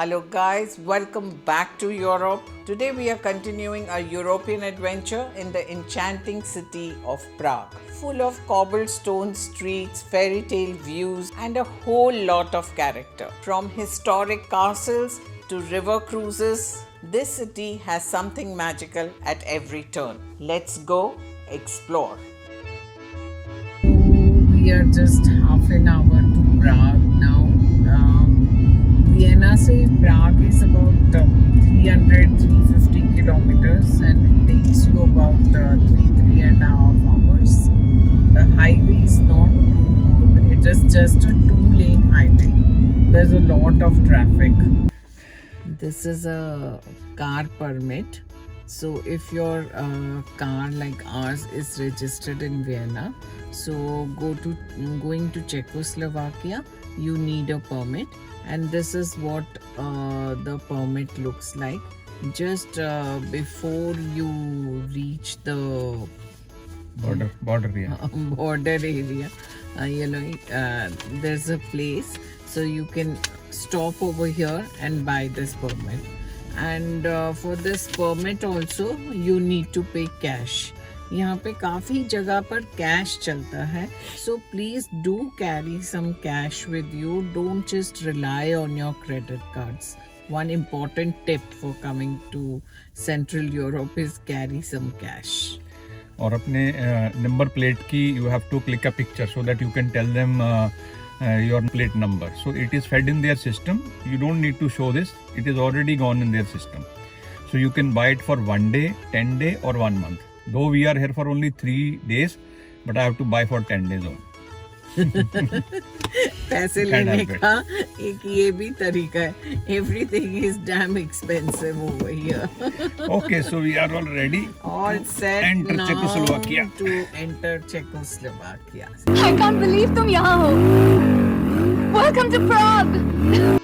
Hello, guys, welcome back to Europe. Today, we are continuing our European adventure in the enchanting city of Prague, full of cobblestone streets, fairy tale views, and a whole lot of character. From historic castles to river cruises, this city has something magical at every turn. Let's go explore. We are just half an hour to Prague now. Vienna से Prague is about 350 kilometers and it takes you about 3.5 hours. The highway is not too good. It is just a 2-lane highway. There's a lot of traffic. This is a car permit. So if your car like ours is registered in Vienna, so going to Czechoslovakia, you need a permit, and this is what the permit looks like. Just before you reach the border area. border area, there's a place, so you can stop over here and buy this permit. And for this permit also you need to pay cash. यहाँ पे काफ़ी जगह पर cash चलता है, so please do carry some cash with you. Don't just rely on your credit cards. One important tip for coming to Central Europe is carry some cash. और अपने number plate की you have to click a picture so that you can tell them your plate number. So it is fed in their system. You don't need to show this. It is already gone in their system. So you can buy it for 1 day, 10 day or 1 month. Though we are here for only 3 days, but I have to buy for 10 days only. पैसे लेने का एक ये भी तरीका है. Everything is damn expensive over here. Okay, so we are all ready. All set enter now Czechoslovakia. to enter Czechoslovakia. I can't believe तुम यहाँ हो. Welcome to Prague.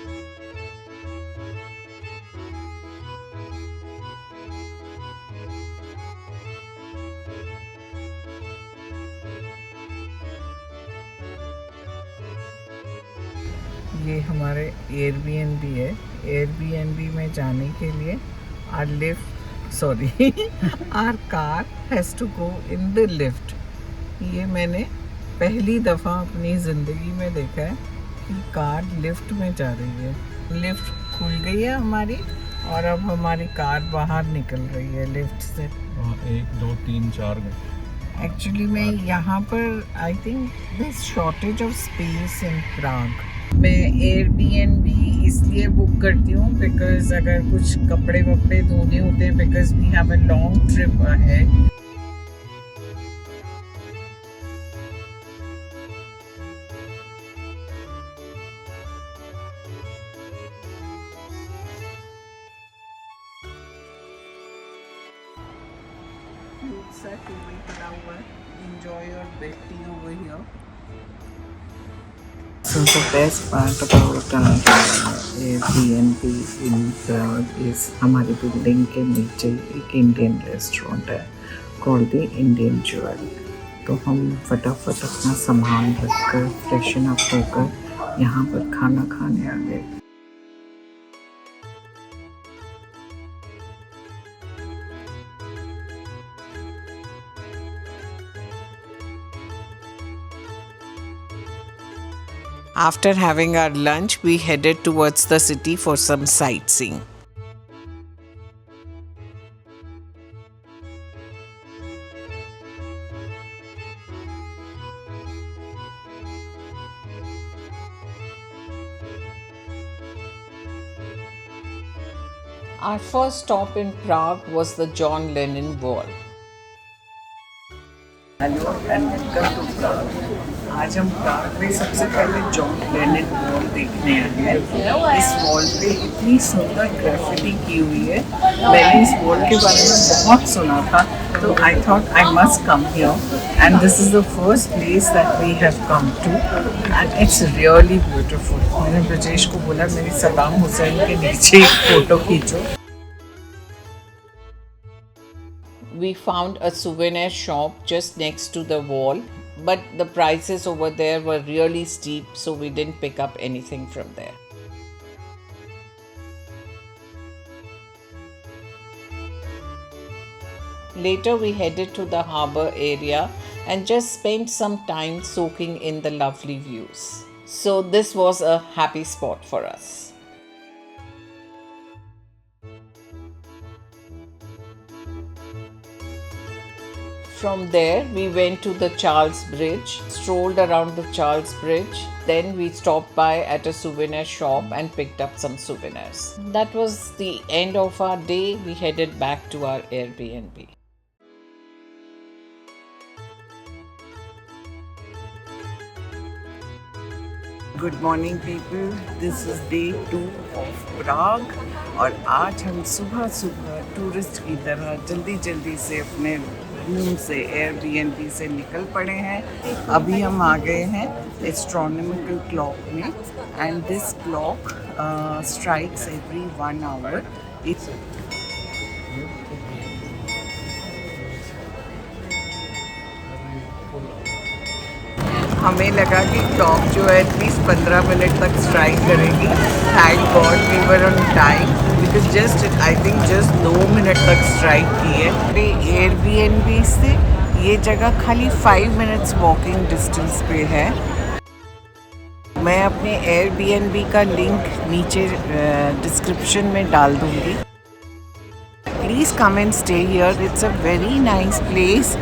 ये हमारे एयरबीएनबी है. एयरबीएनबी में जाने के लिए our car has to go in the lift. ये मैंने पहली दफ़ा अपनी ज़िंदगी में देखा है कि कार लिफ्ट में जा रही है. लिफ्ट खुल गई है हमारी और अब हमारी कार बाहर निकल रही है लिफ्ट से. 1 2 3 4 एक्चुअली मैं यहाँ पर I think this shortage of space in Prague. मैं एयरबीएनबी इसलिए बुक करती हूँ बिकॉज अगर कुछ कपड़े वपड़े धोने होते हैं, because we have a long trip ahead. Enjoy your bed tea over here. So the best part about Airbnb in Prague is हमारी बिल्डिंग के नीचे एक इंडियन रेस्टोरेंट है called the Indian Jewel. तो हम फटाफट अपना सामान रखकर फ्रेशन अप होकर यहाँ पर खाना खाने आ गए. After having our lunch, we headed towards the city for some sightseeing. Our first stop in Prague was the John Lennon Wall. Hello and welcome to Prague. आज हम प्राग में सबसे पहले जॉन लेनिन वॉल देखने आए हैं. इस वॉल पे इतनी सुंदर ग्राफिटी की हुई है. मैंने इस वॉल के बारे में बहुत सुना था, तो I thought I must come here and this is the first place that we have come to and it's really beautiful. मैंने ब्रजेश को बोला मेरी सदाम हुसैन के नीचे एक फ़ोटो खींचो. We found a souvenir shop just next to the wall, but the prices over there were really steep, so we didn't pick up anything from there. Later, we headed to the harbour area and just spent some time soaking in the lovely views. So, this was a happy spot for us. From there, we went to the Charles Bridge, strolled around the Charles Bridge. Then we stopped by at a souvenir shop and picked up some souvenirs. That was the end of our day. We headed back to our Airbnb. Good morning people, this is day 2 of Prague और आज हम सुबह सुबह tourist की तरह जल्दी जल्दी से अपने रूम से एयरबीएनबी से निकल पड़े हैं। अभी हम आ गए हैं एस्ट्रोनॉमिकल क्लॉक में and this clock strikes every 1 hour. हमें लगा कि क्लॉक जो है एटलीस्ट 15 मिनट तक स्ट्राइक करेगी। Thank God we were on time because I think just 2 minute तक स्ट्राइक की है। मेरे एयरबीएनबी से ये जगह खाली 5 मिनट्स वॉकिंग डिस्टेंस पे है। मैं अपने एयरबीएनबी का लिंक नीचे डिस्क्रिप्शन में डाल दूँगी। Please come and stay here, it's a very nice place.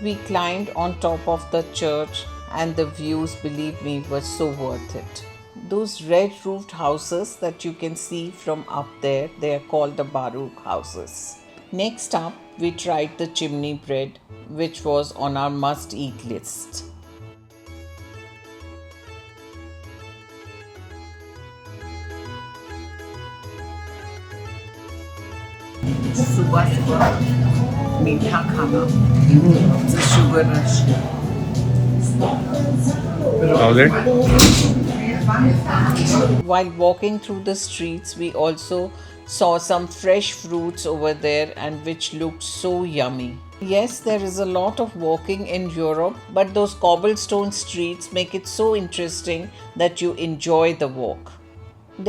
We climbed on top of the church and the views, believe me, were so worth it. Those red roofed houses that you can see from up there, they are called the Baruch houses. Next up, we tried the chimney bread, which was on our must eat list. सुबह सुबह मीठा खाना, sugar rush. How's it? While walking through the streets, we also saw some fresh fruits over there and which looked so yummy. Yes, there is a lot of walking in Europe, but those cobblestone streets make it so interesting that you enjoy the walk.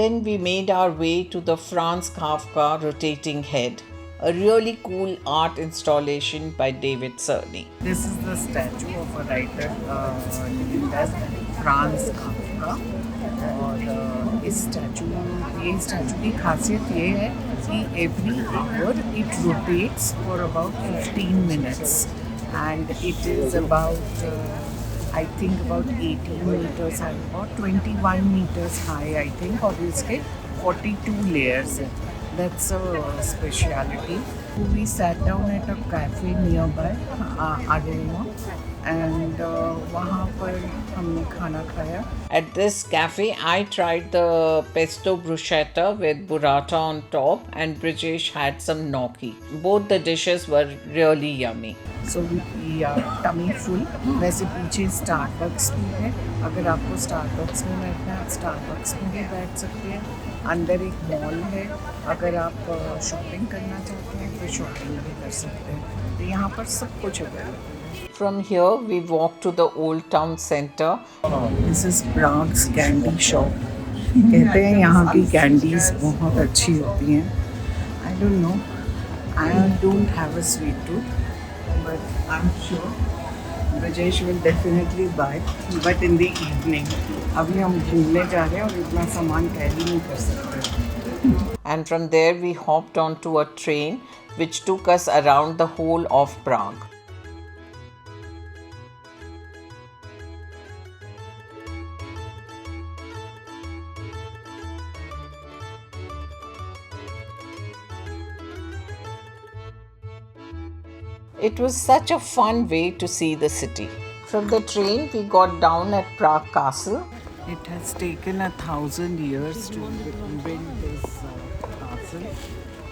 Then we made our way to the Franz Kafka rotating head, a really cool art installation by David Cerny. This is the statue of a writer named as Franz Kafka. और इस statue की खासियत ये है कि every hour it rotates for about 15 minutes and it is about I think about 18 meters high, about 21 meters high I think, और इसके 42 layers हैं. That's a speciality. We sat down at a cafe nearby, Aroma, and वहाँ पर हमने खाना खाया. At this cafe, I tried the pesto bruschetta with burrata on top, and Brijesh had some gnocchi. Both the dishes were really yummy. So we are tummy full. वैसे पीछे Starbucks भी है. अगर आपको Starbucks में बैठना है, आप Starbucks में भी बैठ सकते हैं. अंदर एक मॉल है, अगर आप शॉपिंग करना चाहते हैं तो शॉपिंग भी कर सकते हैं. तो यहाँ पर सब कुछ अवेलेबल है. From here we walk to the old town center. This is Prague's candy shop. कहते हैं यहाँ की कैंडीज बहुत अच्छी होती हैं. I don't know. I don't have a sweet tooth, but I'm sure Brajesh will definitely buy. But in the evening. अभी हम घूमने जा रहे हैं और इतना सामान कैरी नहीं कर सकते. And from there we hopped onto a train which took us around the whole of Prague. It was such a fun way to see the city. From the train, we got down at Prague Castle. It has taken 1,000 years to build this castle.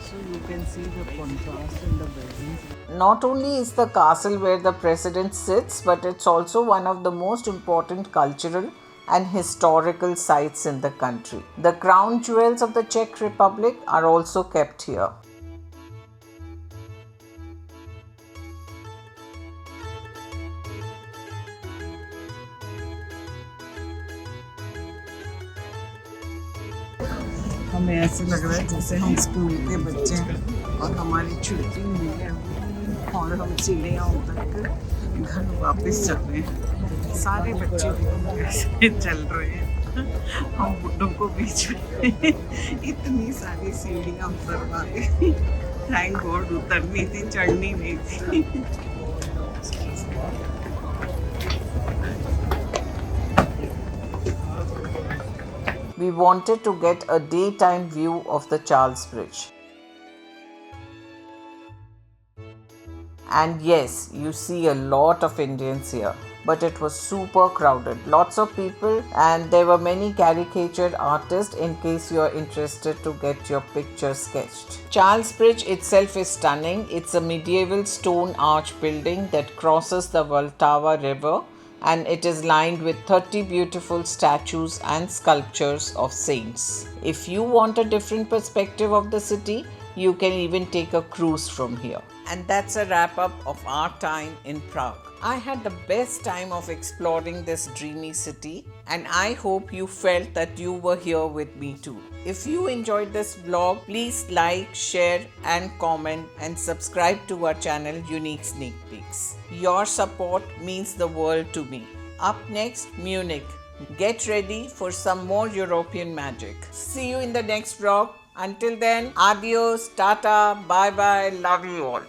So you can see the contrast in the buildings. Not only is the castle where the president sits, but it's also one of the most important cultural and historical sites in the country. The crown jewels of the Czech Republic are also kept here. हमें ऐसे लग रहा है जैसे हम school के बच्चे हैं और हमारी छुट्टी हुई है और हम सीढ़ियाँ उतर कर घर वापस चल रहे हैं। सारे बच्चे ऐसे चल रहे हैं, हम बुड्ढों को बीच में इतनी सारी सीढ़ियाँ उतरवा दी। थैंक गॉड उतरनी थी, चढ़नी नहीं थी। We wanted to get a daytime view of the Charles Bridge. And yes, you see a lot of Indians here, but it was super crowded. Lots of people, and there were many caricature artists in case you are interested to get your picture sketched. Charles Bridge itself is stunning. It's a medieval stone arch building that crosses the Vltava River, and it is lined with 30 beautiful statues and sculptures of saints. If you want a different perspective of the city, you can even take a cruise from here. And that's a wrap up of our time in Prague. I had the best time of exploring this dreamy city, and I hope you felt that you were here with me too. If you enjoyed this vlog, please like, share and comment and subscribe to our channel Unique Sneak Peeks. Your support means the world to me. Up next, Munich. Get ready for some more European magic. See you in the next vlog. Until then, adios, tata, bye bye, love you all.